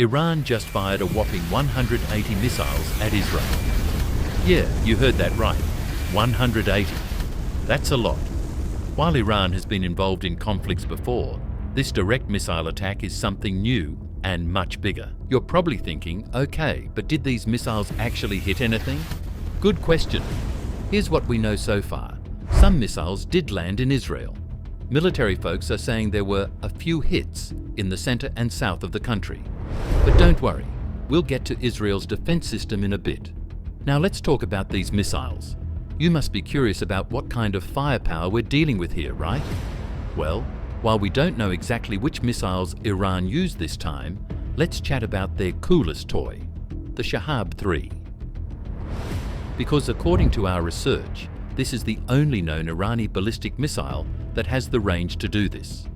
Iran just fired a whopping 180 missiles at Israel. Yeah, you heard that right. 180. That's a lot. While Iran has been involved in conflicts before, this direct missile attack is something new and much bigger. You're probably thinking, okay, but did these missiles actually hit anything? Good question. Here's what we know so far. Some missiles did land in Israel. Military folks are saying there were a few hits in the center and south of the country. But don't worry, we'll get to Israel's defense system in a bit. Now let's talk about these missiles. You must be curious about what kind of firepower we're dealing with here, right? Well, while we don't know exactly which missiles Iran used this time, let's chat about their coolest toy, the Shahab-3. Because according to our research, this is the only known Irani ballistic missile that has the range to do this.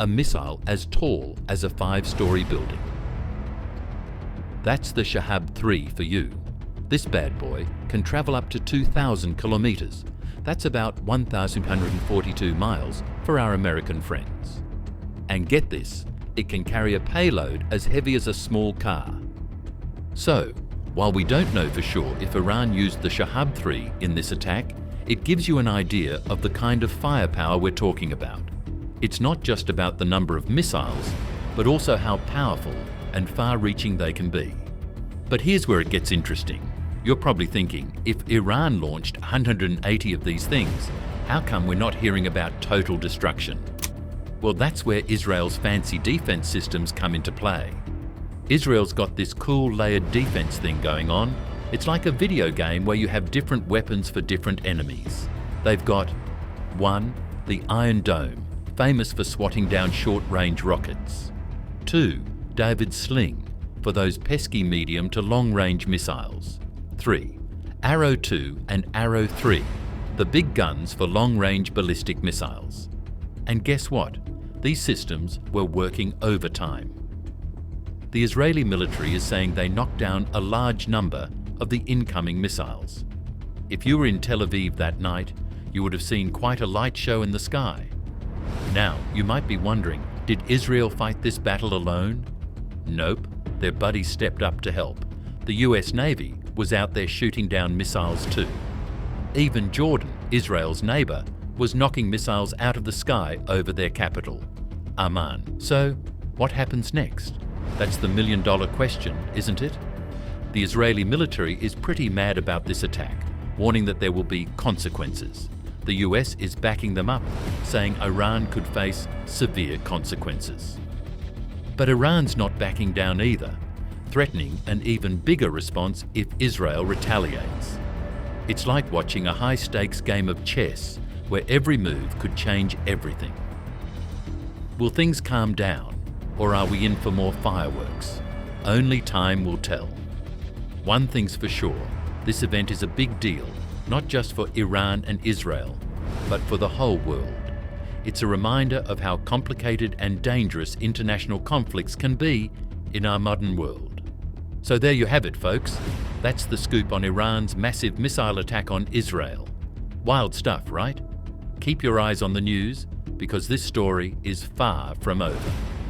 A missile as tall as a 5-story building. That's the Shahab-3 for you. This bad boy can travel up to 2,000 kilometers. That's about 1,142 miles for our American friends. And get this, it can carry a payload as heavy as a small car. So, while we don't know for sure if Iran used the Shahab-3 in this attack, it gives you an idea of the kind of firepower we're talking about. It's not just about the number of missiles, but also how powerful and far-reaching they can be. But here's where it gets interesting. You're probably thinking, if Iran launched 180 of these things, how come we're not hearing about total destruction? Well, that's where Israel's fancy defense systems come into play. Israel's got this cool layered defense thing going on. It's like a video game where you have different weapons for different enemies. They've got 1. The Iron Dome, famous for swatting down short-range rockets. 2. David's Sling, for those pesky medium to long-range missiles. 3. Arrow 2 and Arrow 3, the big guns for long-range ballistic missiles. And guess what? These systems were working overtime. The Israeli military is saying they knocked down a large number of the incoming missiles. If you were in Tel Aviv that night, you would have seen quite a light show in the sky. Now, you might be wondering, did Israel fight this battle alone? Nope, their buddies stepped up to help. The US Navy was out there shooting down missiles too. Even Jordan, Israel's neighbor, was knocking missiles out of the sky over their capital, Amman. So, what happens next? That's the million-dollar question, isn't it? The Israeli military is pretty mad about this attack, warning that there will be consequences. The US is backing them up, saying Iran could face severe consequences. But Iran's not backing down either, threatening an even bigger response if Israel retaliates. It's like watching a high-stakes game of chess where every move could change everything. Will things calm down, or are we in for more fireworks? Only time will tell. One thing's for sure, this event is a big deal, not just for Iran and Israel, but for the whole world. It's a reminder of how complicated and dangerous international conflicts can be in our modern world. So there you have it, folks. That's the scoop on Iran's massive missile attack on Israel. Wild stuff, right? Keep your eyes on the news, because this story is far from over.